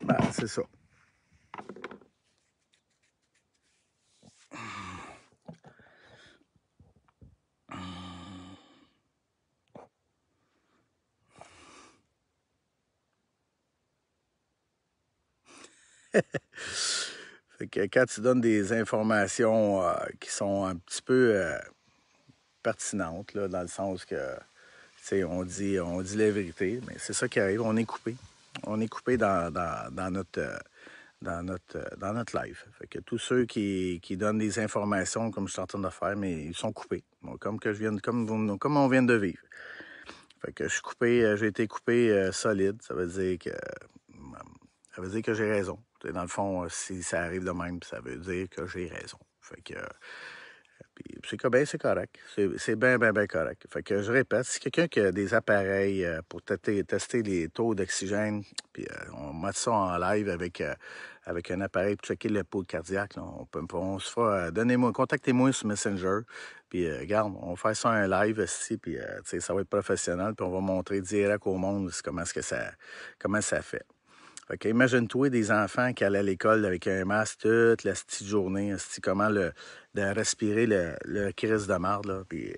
Ben, c'est ça. Fait que quand tu donnes des informations qui sont un petit peu pertinentes, là, dans le sens que, tu sais, on dit la vérité, mais c'est ça qui arrive, on est coupé. On est coupé dans notre live. Fait que tous ceux qui donnent des informations comme je suis en train de faire, mais ils sont coupés. Bon, comme on vient de vivre. Fait que je suis coupé, j'ai été coupé solide. Ça veut dire que j'ai raison. Dans le fond, si ça arrive de même, ça veut dire que j'ai raison. Fait que c'est correct. C'est bien, bien, bien correct. Fait que je répète, si quelqu'un qui a des appareils pour tester les taux d'oxygène, puis on met ça en live avec un appareil pour checker le pouls cardiaque, là, on se fera, contactez-moi sur Messenger, puis regarde, on va faire ça un live ici, puis ça va être professionnel, puis on va montrer direct au monde comment ça fait. Fait que imagine-toi des enfants qui allaient à l'école avec un masque toute la petite journée, de respirer le crise de marde, là, puis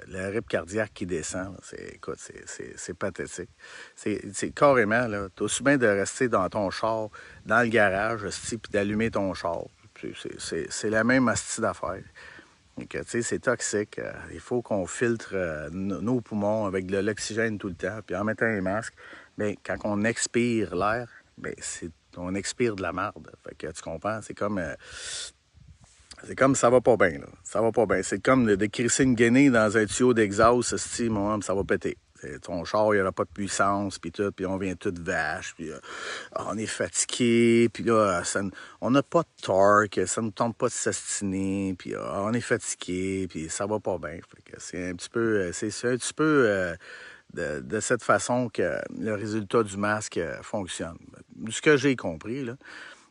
le rythme cardiaque qui descend. Là, écoute, c'est pathétique. C'est carrément, là, t'as aussi bien de rester dans ton char, dans le garage, puis d'allumer ton char. C'est la même astuce d'affaires. Tu sais, c'est toxique. Il faut qu'on filtre nos poumons avec de l'oxygène tout le temps. Puis en mettant un masque, bien, quand on expire l'air, bien, on expire de la marde. Fait que tu comprends? C'est comme ça va pas bien, là. Ça va pas bien. C'est comme de crisser une guenille dans un tuyau d'exhaust, mon homme, ça va péter. Ton char, il n'y aura pas de puissance, puis tout, puis on vient tout vache, puis on est fatigué, puis là, on n'a pas de torque, ça ne nous tente pas de s'astiner, puis on est fatigué, puis ça va pas bien. Fait que c'est un petit peu, c'est un petit peu de cette façon que le résultat du masque fonctionne. Ce que j'ai compris, là,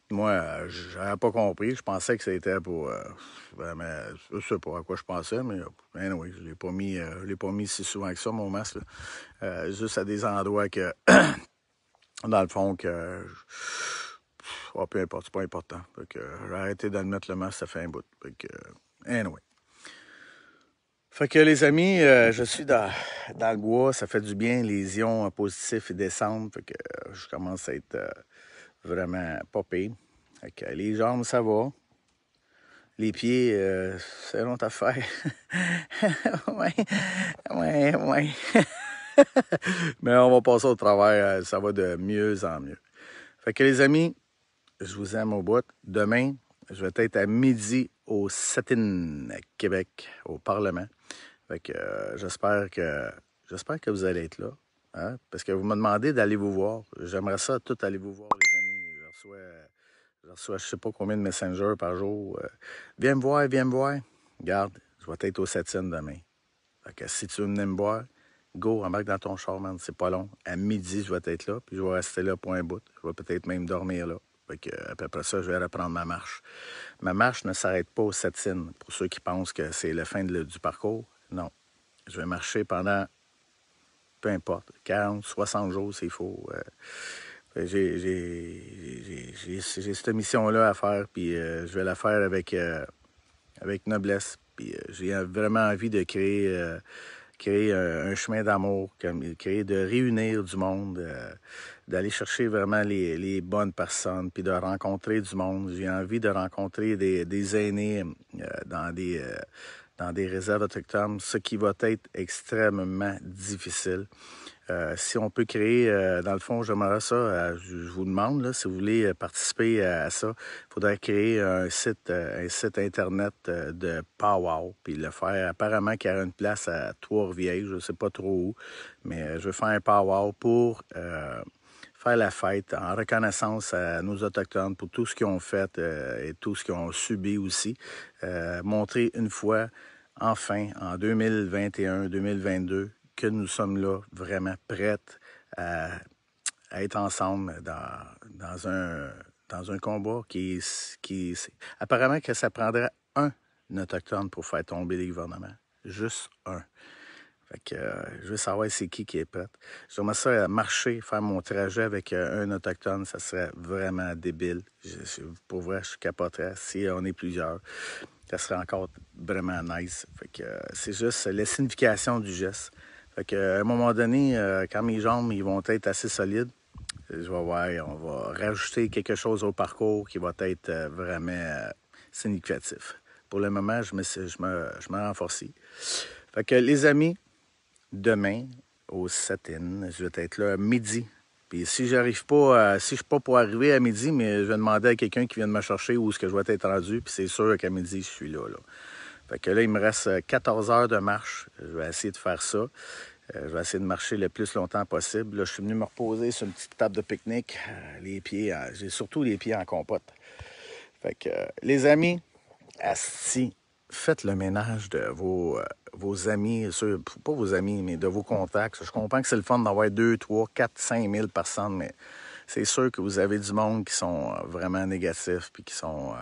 moi, j'avais pas compris. Je pensais que c'était pour. Mais je sais pas à quoi je pensais, mais anyway, je l'ai pas mis si souvent que ça, mon masque. Là. Juste à des endroits que, dans le fond, peu importe, c'est pas important. Fait que j'ai arrêté de le mettre le masque, ça fait un bout. Fait que, anyway. Fait que les amis, je suis dans le bois, ça fait du bien, les ions positifs ils descendent. Fait que je commence à être vraiment pas pire. Fait que les jambes, ça va. Les pieds, c'est une autre affaire. Ouais, ouais. Mais on va passer au travers. Ça va de mieux en mieux. Fait que les amis, je vous aime au bout. Demain, je vais être à midi au Satin, Québec, au Parlement. Fait que j'espère que vous allez être là. Hein? Parce que vous me demandez d'aller vous voir. J'aimerais ça tout aller vous voir, les amis. Je reçois je sais pas combien de messengers par jour. Viens me voir, viens me voir. Regarde, je vais être au Satine demain. Fait que si tu veux venir me voir, go, embarque dans ton char, man. C'est pas long. À midi, je vais être là, puis je vais rester là pour un bout. Je vais peut-être même dormir là. Fait que, après ça, je vais reprendre ma marche. Ma marche ne s'arrête pas au Satine. Pour ceux qui pensent que c'est la fin du parcours, non. Je vais marcher pendant, peu importe, 40, 60 jours s'il faut. J'ai cette mission-là à faire, puis je vais la faire avec noblesse. Puis j'ai vraiment envie de créer un chemin d'amour, créer de réunir du monde, d'aller chercher vraiment les bonnes personnes, puis de rencontrer du monde. J'ai envie de rencontrer des aînés dans des réserves autochtones, ce qui va être extrêmement difficile. Si on peut créer, dans le fond, j'aimerais ça, je vous demande, là, si vous voulez participer à ça, il faudrait créer un site Internet de powwow, puis le faire. Apparemment qu'il y a une place à Trois-Rivières, je ne sais pas trop où, mais je veux faire un powwow pour faire la fête en reconnaissance à nos Autochtones pour tout ce qu'ils ont fait et tout ce qu'ils ont subi aussi. Montrer une fois, enfin, en 2021-2022, que nous sommes là, vraiment prêtes à être ensemble dans un combat apparemment que ça prendrait un autochtone pour faire tomber les gouvernements. Juste un. Fait que je veux savoir c'est qui est prêt. J'aimerais ça marcher, faire mon trajet avec un autochtone, ça serait vraiment débile. Pour vrai, je capoterais si on est plusieurs. Ça serait encore vraiment nice. Fait que c'est juste la signification du geste. Fait que, à un moment donné, quand mes jambes ils vont être assez solides, je vais voir, on va rajouter quelque chose au parcours qui va être vraiment significatif. Pour le moment, je me renforce. Fait que les amis, demain, au set-in, je vais être là à midi. Puis si j'arrive pas, si je suis pas pour arriver à midi, mais je vais demander à quelqu'un qui vienne me chercher où est-ce que je vais être rendu, puis c'est sûr qu'à midi, je suis là. Fait que là, il me reste 14 heures de marche. Je vais essayer de faire ça. Je vais essayer de marcher le plus longtemps possible. Là, je suis venu me reposer sur une petite table de pique-nique. Les pieds, j'ai surtout les pieds en compote. Fait que, les amis, asti, faites le ménage de vos amis, pas vos amis, mais de vos contacts. Je comprends que c'est le fun d'avoir 2, 3, 4, 5 000 personnes, mais c'est sûr que vous avez du monde qui sont vraiment négatifs puis qui sont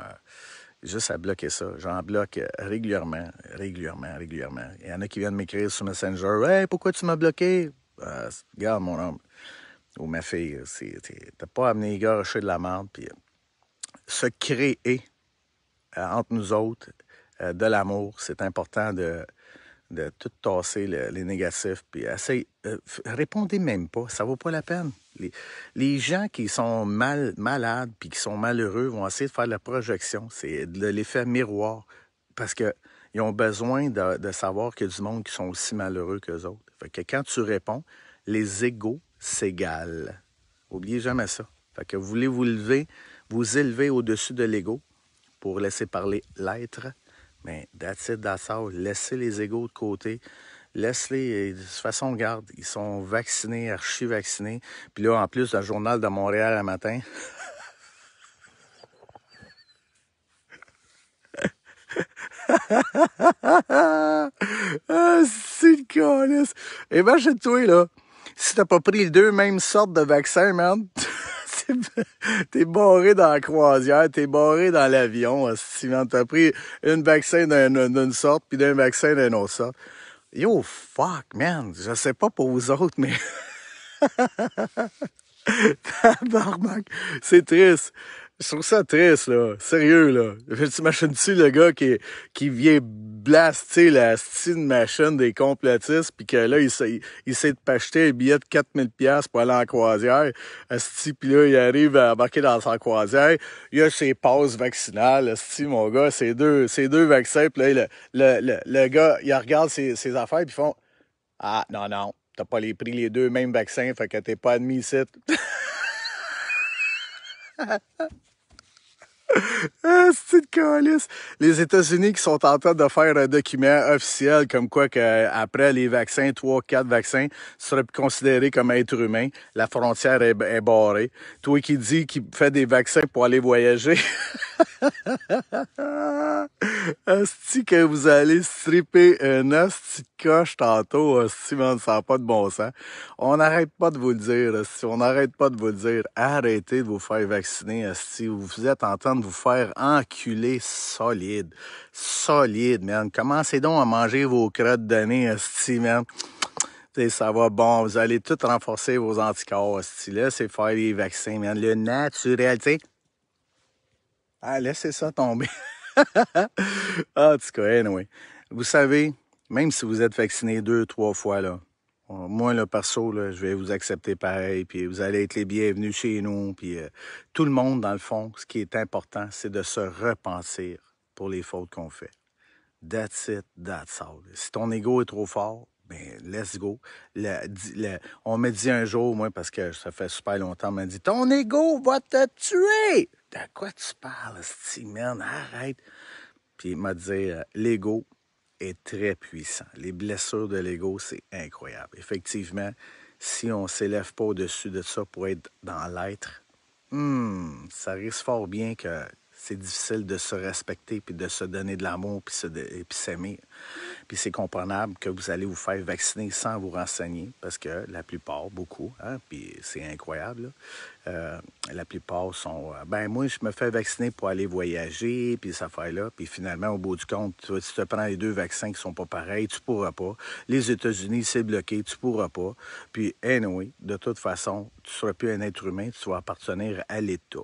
juste à bloquer ça. J'en bloque régulièrement. Il y en a qui viennent m'écrire sur Messenger. Hey, pourquoi tu m'as bloqué? Regarde, mon homme ou ma fille, t'as pas amené les gars rocher de la merde, puis se créer entre nous autres de l'amour. C'est important de tout tasser les négatifs. Puis répondez même pas, ça vaut pas la peine. Les gens qui sont malades puis qui sont malheureux vont essayer de faire de la projection. C'est de l'effet miroir. Parce que ils ont besoin de savoir qu'il y a du monde qui sont aussi malheureux qu'eux autres. Fait que quand tu réponds, les égaux s'égalent. Oubliez jamais ça. Fait que vous voulez vous élever au-dessus de l'ego pour laisser parler l'être. Mais that's it, that's all. Laissez les égos de côté. Laisse-les. De toute façon, regarde, ils sont vaccinés, archi-vaccinés. Puis là, en plus, le journal de Montréal un matin. Ah, c'est le calice. Imagine-toi, là, si t'as pas pris les deux mêmes sortes de vaccins, man, t'es barré dans la croisière, t'es barré dans l'avion, si t'as pris un vaccin d'une sorte, puis d'un vaccin d'une autre sorte. Yo, fuck, man, je sais pas pour vous autres, mais tabarnak, c'est triste. Je trouve ça triste, là. Sérieux, là. T'imagines-tu le gars qui vient blaster la style machine des complotistes, puis que là, il essaie de acheter un billet de 4000$ pour aller en croisière. Asti, puis là, il arrive à embarquer dans sa croisière. Il a ses passes vaccinales. Asti, mon gars, ces deux vaccins. Puis là, le gars, il regarde ses affaires, puis ils font Ah, non, non, t'as pas pris les deux mêmes vaccins, fait que t'es pas admis ici. Ah, c'est de calice. Les États-Unis qui sont en train de faire un document officiel comme quoi qu'après les vaccins, 3, 4 vaccins, tu serais considéré comme être humain. La frontière est barrée. Toi qui dis qu'il fait des vaccins pour aller voyager. Asti que vous allez stripper un asti de coche tantôt, asti, man, ça n'a pas de bon sens. On n'arrête pas de vous le dire, asti, on n'arrête pas de vous le dire. Arrêtez de vous faire vacciner, asti. Vous êtes en train de vous faire enculer solide. Solide, man. Commencez donc à manger vos crottes de nez, asti, man. T'sais, ça va bon, vous allez tout renforcer vos anticorps, asti. Laissez faire les vaccins, man. Le naturel, tu sais. Ah, laissez ça tomber. Ah, en tout cas, anyway. Vous savez, même si vous êtes vacciné 2, 3 fois, là, moi, là, perso, là, je vais vous accepter pareil, puis vous allez être les bienvenus chez nous, puis tout le monde, dans le fond, ce qui est important, c'est de se repentir pour les fautes qu'on fait. That's it, that's all. Si ton ego est trop fort, ben, let's go. On m'a dit un jour, moi, parce que ça fait super longtemps, on m'a dit, ton ego va te tuer! De quoi tu parles, man? Arrête! Puis il m'a dit, l'ego est très puissant. Les blessures de l'ego, c'est incroyable. Effectivement, si on ne s'élève pas au-dessus de ça pour être dans l'être, ça risque fort bien que c'est difficile de se respecter puis de se donner de l'amour puis s'aimer. Puis c'est comprenable que vous allez vous faire vacciner sans vous renseigner, parce que la plupart, beaucoup, hein, puis c'est incroyable, la plupart sont, ben moi, je me fais vacciner pour aller voyager, puis cette affaire-là, puis finalement, au bout du compte, tu te prends les deux vaccins qui sont pas pareils, tu pourras pas. Les États-Unis, c'est bloqué, tu pourras pas. Puis, anyway, de toute façon, tu seras plus un être humain, tu vas appartenir à l'État.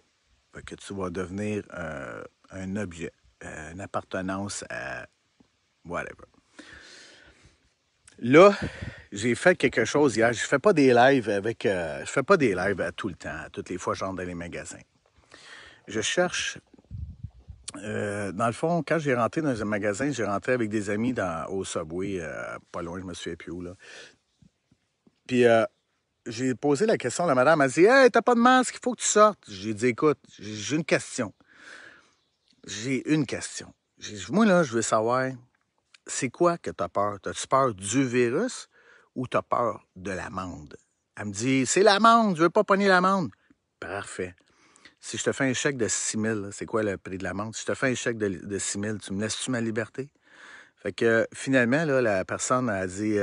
Fait que tu vas devenir un objet, une appartenance à whatever. Là, j'ai fait quelque chose hier. Je fais pas des lives je fais pas des lives à tout le temps, toutes les fois je rentre dans les magasins. Je cherche. Dans le fond, quand j'ai rentré dans un magasin, j'ai rentré avec des amis au Subway, pas loin, je me souviens plus où, là. Puis j'ai posé la question, la madame a dit « Hey, t'as pas de masque, il faut que tu sortes. » J'ai dit « Écoute, j'ai une question. J'ai une question. Moi, là, je veux savoir, c'est quoi que t'as peur? T'as-tu peur du virus ou t'as peur de l'amende? » Elle me dit « C'est l'amende, je veux pas pogner l'amende. » Parfait. Si je te fais un chèque de 6 000, c'est quoi le prix de l'amende? Si je te fais un chèque de 6 000, tu me laisses-tu ma liberté? Fait que finalement, là, la personne a dit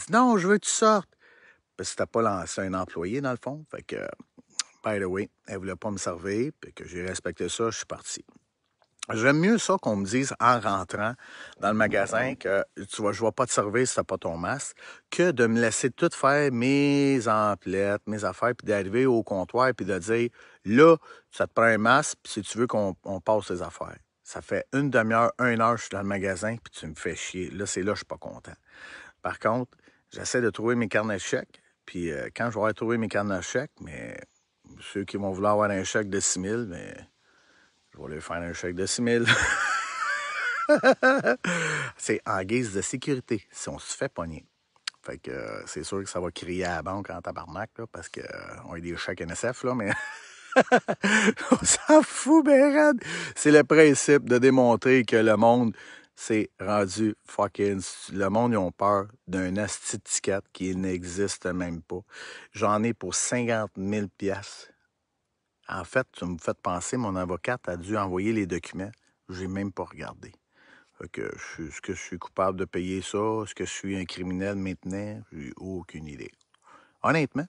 non, je veux que tu sortes. Parce que c'était pas lancé un employé, dans le fond. Fait que, by the way, elle voulait pas me servir, puis que j'ai respecté ça, je suis parti. J'aime mieux ça qu'on me dise en rentrant dans le magasin que tu vois, je ne vais pas te servir si tu n'as pas ton masque, que de me laisser tout faire mes emplettes, mes affaires, puis d'arriver au comptoir puis de dire là, ça te prend un masque, puis si tu veux qu'on passe les affaires. Ça fait une demi-heure, 1 heure, je suis dans le magasin, puis tu me fais chier. Là, c'est là que je suis pas content. Par contre, j'essaie de trouver mes carnets de chèques, puis quand je vais trouver mes carnets de chèques, mais ceux qui vont vouloir avoir un chèque de 6 000, mais je vais leur faire un chèque de 6 000. C'est en guise de sécurité, si on se fait pogner. Fait que c'est sûr que ça va crier à la banque en tabarnak, là, parce qu'on a des chèques NSF, là, mais on s'en fout, ben raide. C'est le principe de démontrer que le monde s'est rendu fucking... Le monde, ils ont peur d'un asti de ticket qui n'existe même pas. J'en ai pour 50 000 piastres. En fait, tu me fais penser, mon avocate a dû envoyer les documents. Je n'ai même pas regardé. Fait que est-ce que je suis coupable de payer ça? Est-ce que je suis un criminel maintenant? J'ai aucune idée. Honnêtement,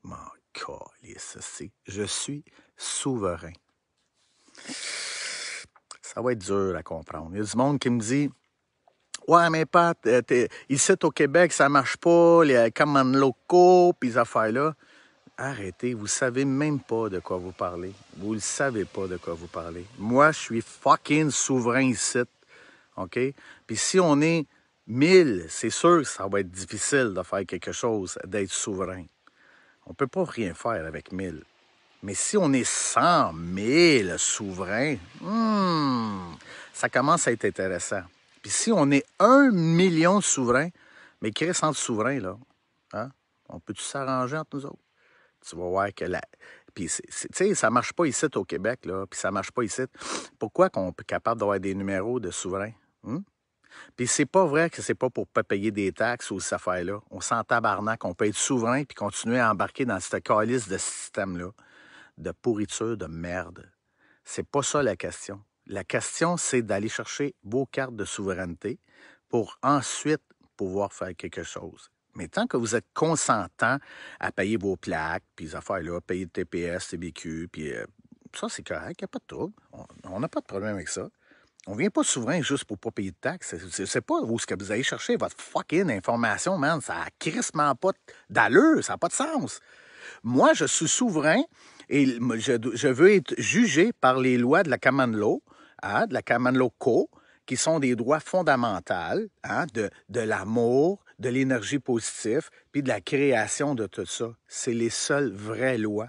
mon calice, je suis souverain. Ça va être dur à comprendre. Il y a du monde qui me dit « Ouais, mais Pat, ici au Québec, ça marche pas, les commandes locaux, puis les affaires-là. » Arrêtez, vous savez même pas de quoi vous parlez. Vous ne savez pas de quoi vous parlez. Moi, je suis fucking souverain ici, OK? Puis si on est 1000, c'est sûr que ça va être difficile de faire quelque chose, d'être souverain. On ne peut pas rien faire avec 1000. Mais si on est 100 000 souverains, ça commence à être intéressant. Puis si on est 1 million de souverains, mais qui reste entre souverains, là, hein? On peut-tu s'arranger entre nous autres? Tu vas voir que Puis, tu sais, ça marche pas ici au Québec, là, puis ça marche pas ici. Pourquoi qu'on est capable d'avoir des numéros de souverains? Puis c'est pas vrai que c'est pas pour pas payer des taxes ou cette affaire-là. On s'en tabarnak, on peut être souverain puis continuer à embarquer dans cette calice de système-là, de pourriture, de merde. C'est pas ça la question. La question, c'est d'aller chercher vos cartes de souveraineté pour ensuite pouvoir faire quelque chose. Mais tant que vous êtes consentant à payer vos plaques, puis les affaires-là, payer le TPS, TBQ, puis ça, c'est correct, il n'y a pas de trouble. On n'a pas de problème avec ça. On ne vient pas souverain juste pour ne pas payer de taxes. C'est pas où ce que vous allez chercher votre fucking information, man. Ça n'a crissement pas d'allure, ça n'a pas de sens. Moi, je suis souverain et je veux être jugé par les lois de la Common Law, hein, de la Common Law Co., qui sont des droits fondamentaux, hein, de l'amour, de l'énergie positive, puis de la création de tout ça. C'est les seules vraies lois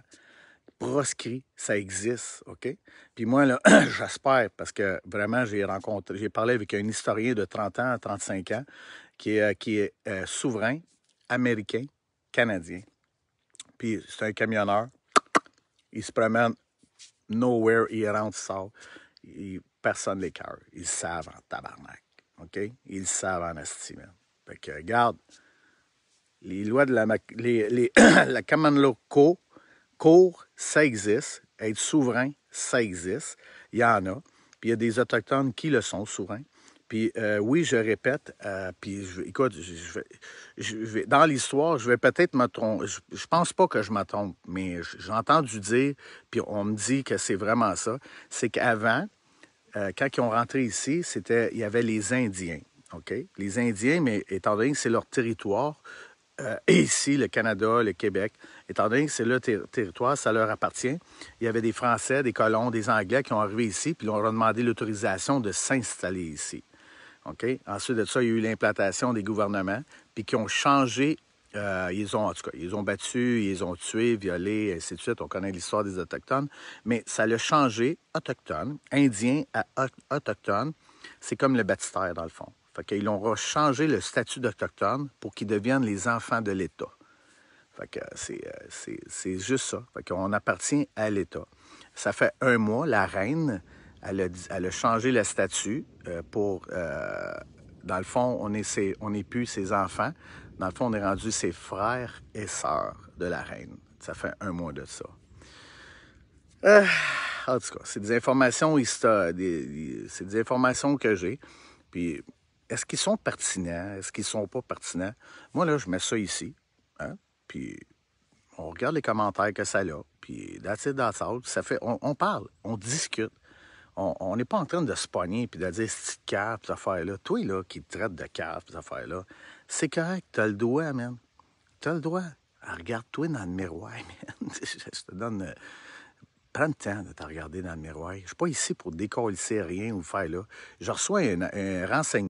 proscrites, ça existe, OK? Puis moi, là, j'espère, parce que vraiment, j'ai parlé avec un historien de 30 ans, 35 ans, qui est souverain, américain, canadien. Puis c'est un camionneur. Il se promène nowhere, il rentre, il sort. Personne ne l'écœure. Ils savent en tabarnak. OK? Ils savent en estime. Fait que, regarde, les lois de la Common Law Cour, ça existe. Être souverain, ça existe. Il y en a. Puis il y a des Autochtones qui le sont, souverains. Puis oui, je répète, puis écoute, dans l'histoire, je vais peut-être me tromper. Je pense pas que je me trompe, mais j'ai entendu dire, puis on me dit que c'est vraiment ça, c'est qu'avant, quand ils ont rentré ici, il y avait les Indiens, OK? Les Indiens, mais étant donné que c'est leur territoire, et ici, le Canada, le Québec, étant donné que c'est leur territoire, ça leur appartient. Il y avait des Français, des colons, des Anglais qui ont arrivé ici, puis on leur a demandé l'autorisation de s'installer ici. OK? Ensuite de ça, il y a eu l'implantation des gouvernements, puis qui ont changé. En tout cas, ils ont battu, ils ont tué, violé, ainsi de suite. On connaît l'histoire des Autochtones. Mais ça l'a changé, Autochtone, Indien à Autochtone. C'est comme le baptistère, dans le fond. Fait qu'ils ont changé le statut d'Autochtone pour qu'ils deviennent les enfants de l'État. Fait que c'est juste ça. Fait qu'on appartient à l'État. Ça fait un mois, la reine, elle a changé le statut pour... dans le fond, on n'est plus ses enfants. Dans le fond, on est rendu ses frères et sœurs de la reine. Ça fait un mois de ça. En tout cas, c'est des informations c'est des informations que j'ai. Puis, est-ce qu'ils sont pertinents? Est-ce qu'ils sont pas pertinents? Moi, là, je mets ça ici. Hein? Puis, on regarde les commentaires que ça a. Puis, that's it, that's all. Ça fait, on parle, on discute. On n'est pas en train de se pogner puis de dire c'est cave, ces affaires-là. Toi, là, qui te traite de cave, ces affaires-là, c'est correct, t'as le droit, man. T'as le droit. Regarde-toi dans le miroir, man. Je te donne... prends le temps de te regarder dans le miroir. Je ne suis pas ici pour décoller rien ou faire là. Je reçois un renseignement.